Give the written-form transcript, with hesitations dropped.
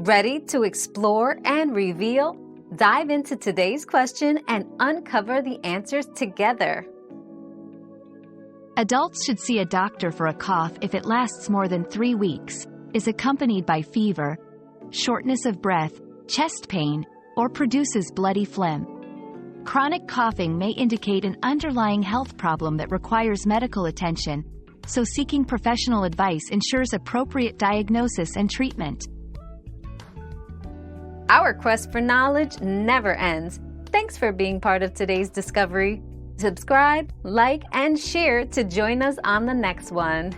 Ready to explore and reveal? Dive into today's question and uncover the answers together. Adults should see a doctor for a cough if it lasts more than 3 weeks, is accompanied by fever, shortness of breath, chest pain, or produces bloody phlegm. Chronic coughing may indicate an underlying health problem that requires medical attention, so seeking professional advice ensures appropriate diagnosis and treatment. Our quest for knowledge never ends. Thanks for being part of today's discovery. Subscribe, like, and share to join us on the next one.